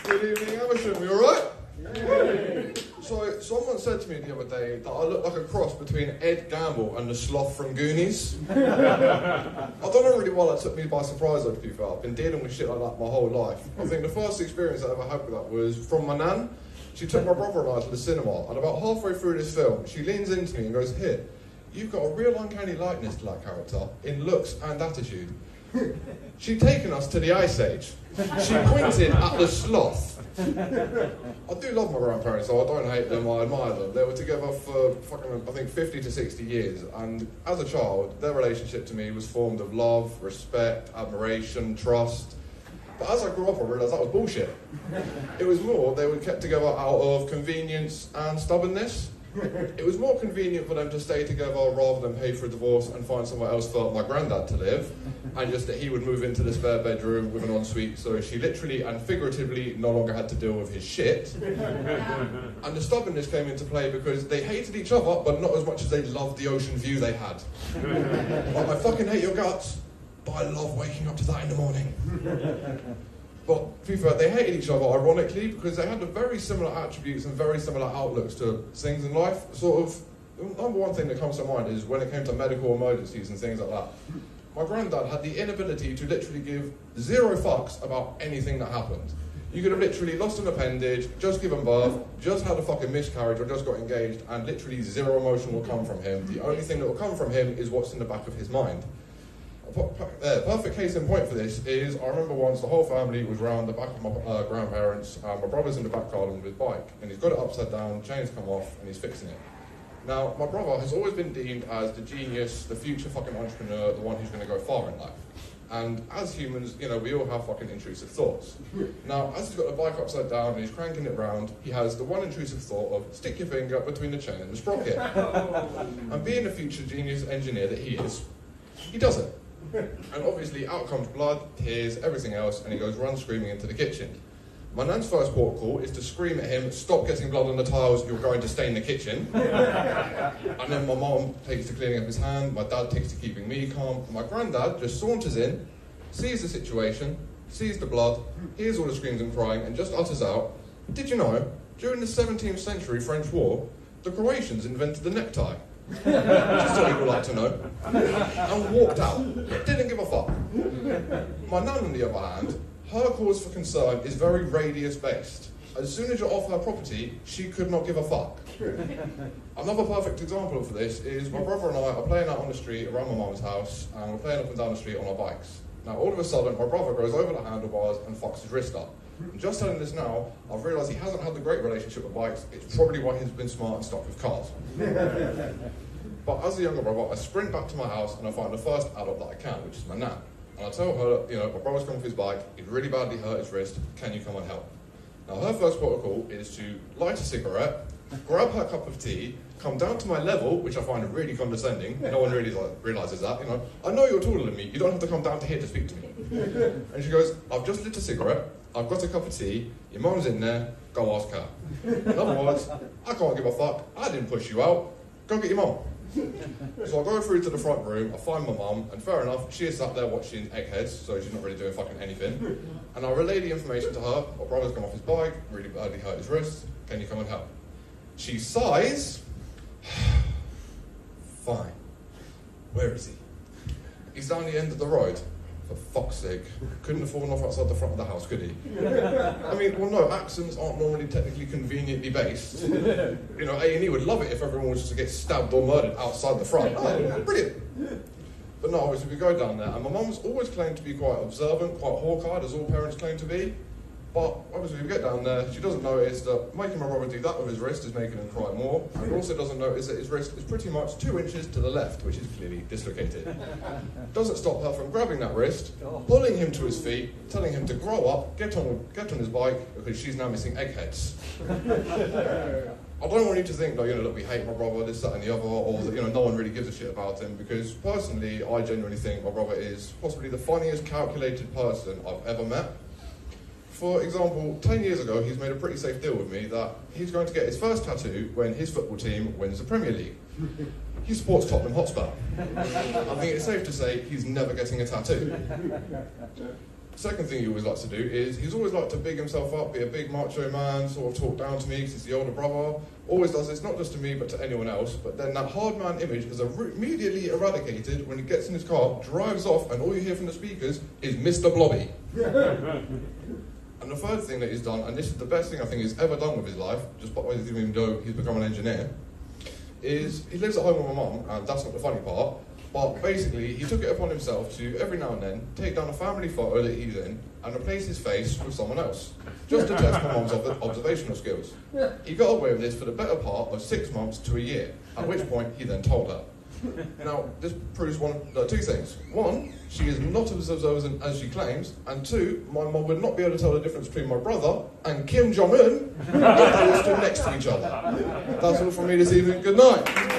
Good evening, Amersham. You alright? Yeah. So, someone said to me the other day that I look like a cross between Ed Gamble and the sloth from Goonies. I don't know really why that took me by surprise, though, to be fair. I've been dealing with shit like that my whole life. I think the first experience I ever had with that was from my nan. She took my brother and I to the cinema, and about halfway through this film, she leans into me and goes, "Here, you've got a real uncanny likeness to that character in looks and attitude." She'd taken us to the Ice Age. She pointed at the sloth. I do love my grandparents, so I don't hate them, I admire them. They were together for fucking, I think, 50 to 60 years, and as a child, their relationship to me was formed of love, respect, admiration, trust. But as I grew up, I realised that was bullshit. It was more, they were kept together out of convenience and stubbornness. It was more convenient for them to stay together rather than pay for a divorce and find somewhere else for my granddad to live, and just that he would move into the spare bedroom with an ensuite, so she literally and figuratively no longer had to deal with his shit. And the stubbornness came into play because they hated each other, but not as much as they loved the ocean view they had. Like, I fucking hate your guts, but I love waking up to that in the morning. But to be fair, they hated each other ironically because they had very similar attributes and very similar outlooks to things in life. Sort of, the number one thing that comes to mind is when it came to medical emergencies and things like that. My granddad had the inability to literally give zero fucks about anything that happened. You could have literally lost an appendage, just given birth, just had a fucking miscarriage or just got engaged, and literally zero emotion will come from him. The only thing that will come from him is what's in the back of his mind. Perfect case in point for this is, I remember once the whole family was round the back of my grandparents, and my brother's in the back garden with his bike, and he's got it upside down, chains come off, and he's fixing it. Now, my brother has always been deemed as the genius, the future fucking entrepreneur, the one who's going to go far in life. And as humans, you know, we all have fucking intrusive thoughts. Now, as he's got the bike upside down and he's cranking it round, he has the one intrusive thought of stick your finger between the chain and the sprocket. And being the future genius engineer that he is, he does it. And obviously out comes blood, tears, everything else, and he goes run screaming into the kitchen. My nan's first port call is to scream at him, "Stop getting blood on the tiles, you're going to stain the kitchen." And then my mom takes to cleaning up his hand, my dad takes to keeping me calm, and my granddad just saunters in, sees the situation, sees the blood, hears all the screams and crying, and just utters out, "Did you know, during the 17th century French War, the Croatians invented the necktie? Just so you'd like to know." And walked out. Didn't give a fuck. My nan, on the other hand, her cause for concern is very radius based. As soon as you're off her property, she could not give a fuck. Another perfect example for this is my brother and I are playing out on the street around my mum's house, and we're playing up and down the street on our bikes. Now all of a sudden my brother goes over the handlebars and fucks his wrist up. And just telling this now, I've realised he hasn't had a great relationship with bikes. It's probably why he's been smart and stuck with cars. But as a younger brother, I sprint back to my house and I find the first adult that I can, which is my nan. And I tell her, you know, my brother's come off his bike, he's really badly hurt his wrist, can you come and help? Now her first protocol is to light a cigarette, grab her cup of tea, come down to my level, which I find really condescending. No one really realises that, you know. I know you're taller than me, you don't have to come down to here to speak to me. And she goes, "I've just lit a cigarette, I've got a cup of tea, your mum's in there, go ask her." In other words, I can't give a fuck, I didn't push you out, go get your mum. So I go through to the front room, I find my mum, and fair enough, she is sat there watching Eggheads, so she's not really doing fucking anything. And I relay the information to her, my brother's come off his bike, really badly hurt his wrist, can you come and help? She sighs, "Fine. Where is he?" "He's down the end of the road." "For fuck's sake, couldn't have fallen off outside the front of the house, could he?" I mean, well no, accents aren't normally technically conveniently based. You know, A&E would love it if everyone was just to get stabbed or murdered outside the front. Oh, brilliant. But no, obviously we go down there, and my mum's always claimed to be quite observant, quite hawk-eyed, as all parents claim to be. But obviously we get down there, she doesn't notice that making my brother do that with his wrist is making him cry more, and also doesn't notice that his wrist is pretty much 2 inches to the left, which is clearly dislocated. Doesn't stop her from grabbing that wrist, pulling him to his feet, telling him to grow up, get on his bike, because she's now missing eggheads. I don't want you to think, you know, that we hate my brother, this, that and the other, or that, you know, no one really gives a shit about him, because personally, I genuinely think my brother is possibly the funniest, calculated person I've ever met. For example, 10 years ago, he's made a pretty safe deal with me that he's going to get his first tattoo when his football team wins the Premier League. He supports Tottenham Hotspur. I think it's safe to say he's never getting a tattoo. Second thing he always likes to do is he's always liked to big himself up, be a big macho man, sort of talk down to me because he's the older brother. Always does this, not just to me but to anyone else. But then that hard man image is immediately eradicated when he gets in his car, drives off, and all you hear from the speakers is Mr. Blobby. And the third thing that he's done, and this is the best thing I think he's ever done with his life, just by even though he's become an engineer, is he lives at home with my mum, and that's not the funny part. But basically, he took it upon himself to, every now and then, take down a family photo that he's in and replace his face with someone else, just to test my mum's observational skills. He got away with this for the better part of 6 months to a year, at which point he then told her. Now, this proves two things. One, she is not as observant as she claims, and two, my mum would not be able to tell the difference between my brother and Kim Jong-un if they were stood next to each other. That's all from me this evening. Good night.